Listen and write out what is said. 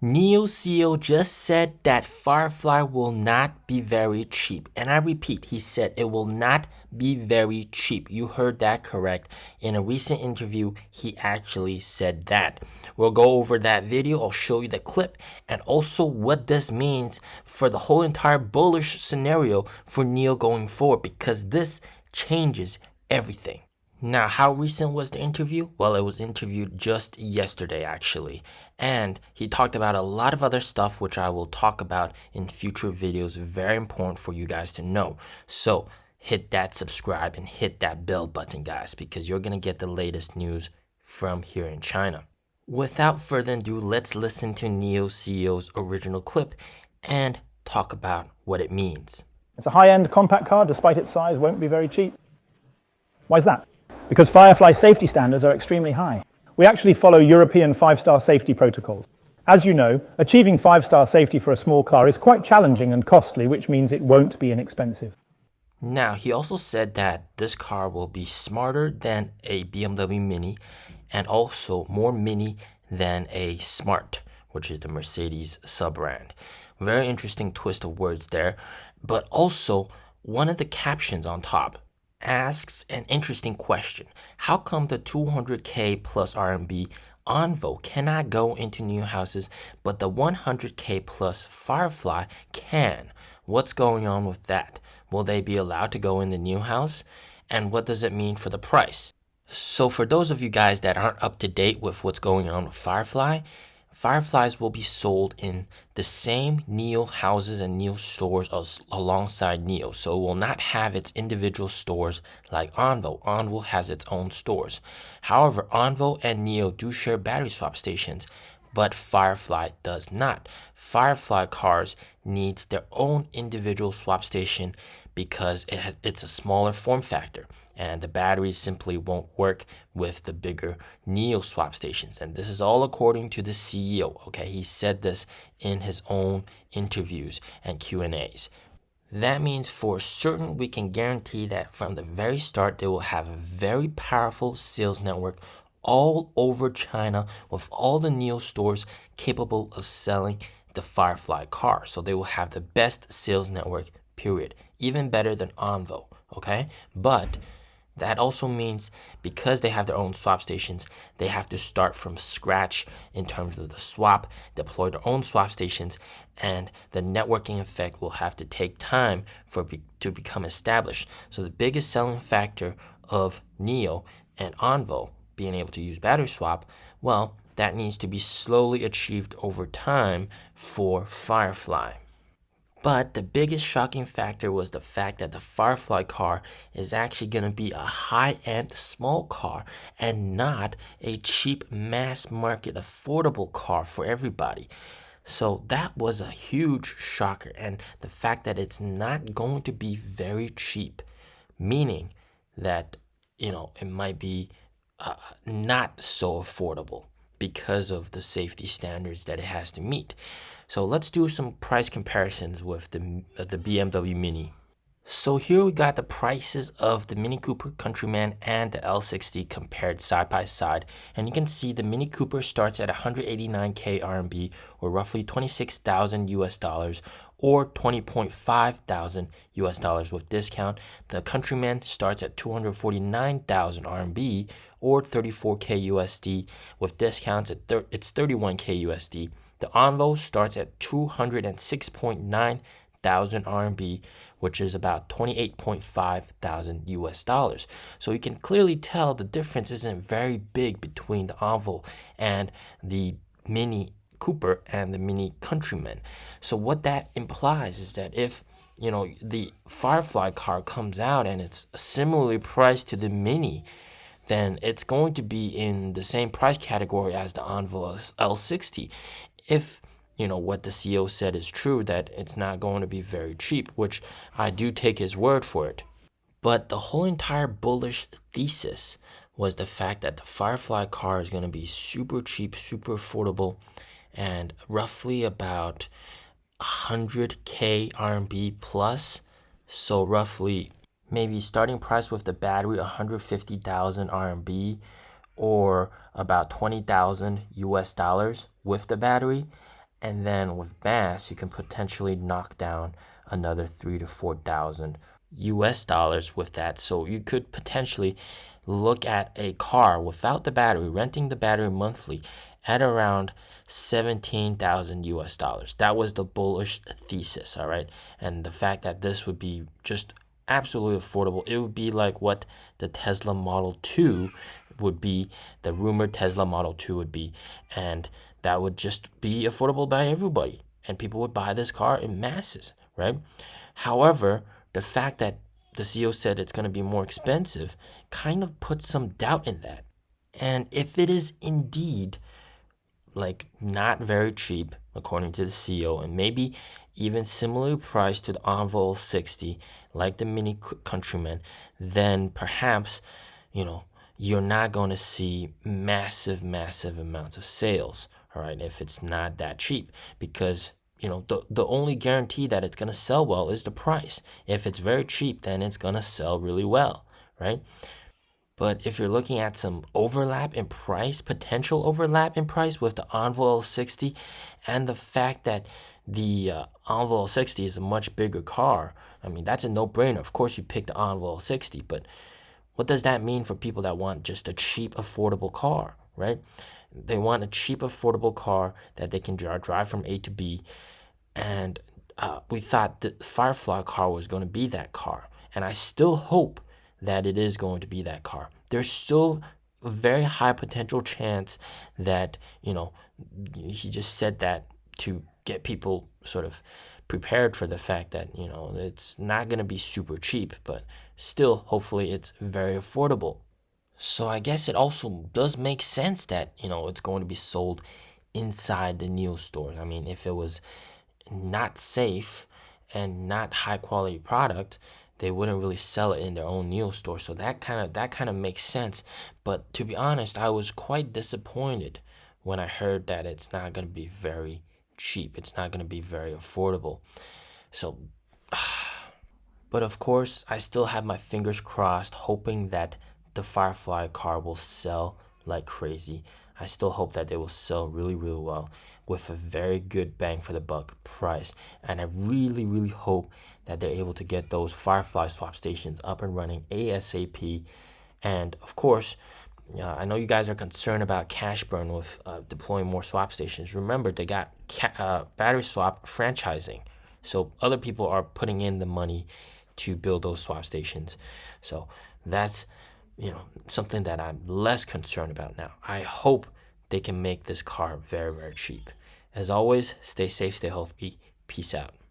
NIO CEO just said that Firefly will not be very cheap. And I repeat, he said it will not be very cheap. You heard that correct. In a recent interview, he actually said that. We'll go over that video. I'll show you the clip and also what this means for the whole entire bullish scenario for NIO going forward, because this changes everything. Now, how recent was the interview? Well, it was interviewed just yesterday, actually. And he talked about a lot of other stuff, which I will talk about in future videos. Very important for you guys to know. So hit that subscribe and hit that bell button, guys, because you're going to get the latest news from here in China. Without further ado, let's listen to NIO CEO's original clip and talk about what it means. It's a high-end compact car, despite its size, won't be very cheap. Why is that? Because Firefly's safety standards are extremely high. We actually follow European 5-star safety protocols. As you know, achieving 5-star safety for a small car is quite challenging and costly, which means it won't be inexpensive. Now, he also said that this car will be smarter than a BMW Mini and also more mini than a Smart, which is the Mercedes sub-brand. Very interesting twist of words there. But also, one of the captions on top asks an interesting question. How come the 200k plus RMB Envo cannot go into new houses, but the 100k plus Firefly can? What's going on with that? Will they be allowed to go in the new house? And what does it mean for the price? So for those of you guys that aren't up to date with what's going on with Fireflies will be sold in the same NIO houses and NIO stores alongside NIO. So it will not have its individual stores like Envo. Envo has its own stores. However, Envo and NIO do share battery swap stations, but Firefly does not. Firefly cars needs their own individual swap station because it's a smaller form factor, and the batteries simply won't work with the bigger NIO swap stations. And this is all according to the CEO, okay? He said this in his own interviews and Q&As. That means for certain we can guarantee that from the very start they will have a very powerful sales network all over China with all the NIO stores capable of selling the Firefly car. So they will have the best sales network, period. Even better than Envo, okay? But that also means because they have their own swap stations, they have to start from scratch in terms of the swap, deploy their own swap stations, and the networking effect will have to take time to become established. So the biggest selling factor of NIO and Envo being able to use battery swap, well, that needs to be slowly achieved over time for Firefly. But the biggest shocking factor was the fact that the Firefly car is actually going to be a high-end small car and not a cheap mass market affordable car for everybody. So that was a huge shocker. And the fact that it's not going to be very cheap, meaning that, it might be not so affordable because of the safety standards that it has to meet. So let's do some price comparisons with the BMW Mini. So here we got the prices of the Mini Cooper, Countryman, and the L60 compared side by side. And you can see the Mini Cooper starts at 189k RMB, or roughly 26,000 US dollars, or 20.5 thousand US dollars with discount. The Countryman starts at 249,000 RMB, or 34k USD. With discounts, it's 31k USD. The Envo starts at 206.9 thousand RMB, which is about 28.5 thousand US dollars. So you can clearly tell the difference isn't very big between the Envo and the Mini Cooper and the Mini Countryman. So what that implies is that if the Firefly car comes out and it's similarly priced to the Mini, then it's going to be in the same price category as the Envo L60. If what the CEO said is true, that it's not going to be very cheap, which I do take his word for it. But the whole entire bullish thesis was the fact that the Firefly car is going to be super cheap, super affordable, and roughly about 100k RMB plus. So roughly maybe starting price with the battery 150,000 RMB, or about 20,000 US dollars with the battery. And then with mass, you can potentially knock down another 3 to 4,000 US dollars with that. So you could potentially look at a car without the battery, renting the battery monthly at around 17,000 US dollars. That was the bullish thesis, all right? And the fact that this would be just absolutely affordable. It would be like what the Tesla Model 2 would be, the rumored Tesla Model 2 would be, and that would just be affordable by everybody, and people would buy this car in masses, right? However, the fact that the CEO said it's going to be more expensive kind of puts some doubt in that. And if it is indeed like not very cheap, according to the CEO, and maybe even similarly priced to the Envol 60, like the Mini Countryman, then perhaps, you're not going to see massive amounts of sales, all right, if it's not that cheap, because the only guarantee that it's going to sell well is the price. If it's very cheap, then it's going to sell really well, right? But if you're looking at some overlap in price, potential overlap in price with the Envol 60, and the fact that the Envol 60 is a much bigger car, I mean, that's a no-brainer. Of course, you pick the Envol 60, but what does that mean for people that want just a cheap, affordable car, right? They want a cheap, affordable car that they can drive from A to B. And we thought the Firefly car was going to be that car. And I still hope that it is going to be that car. There's still a very high potential chance that, he just said that to get people sort of prepared for the fact that, it's not going to be super cheap, but still, hopefully, it's very affordable. So I guess it also does make sense that, it's going to be sold inside the NIO stores. I mean, if it was not safe and not high quality product, they wouldn't really sell it in their own NIO store. So that kind of makes sense. But to be honest, I was quite disappointed when I heard that it's not going to be very cheap. It's not going to be very affordable. So, but of course, I still have my fingers crossed, hoping that the Firefly car will sell like crazy. I still hope that they will sell really well with a very good bang for the buck price. And I really hope that they're able to get those Firefly swap stations up and running ASAP. And of course, I know you guys are concerned about cash burn with deploying more swap stations. Remember, they got battery swap franchising. So other people are putting in the money to build those swap stations. So that's something that I'm less concerned about now. I hope they can make this car very cheap. As always, stay safe, stay healthy. Peace out.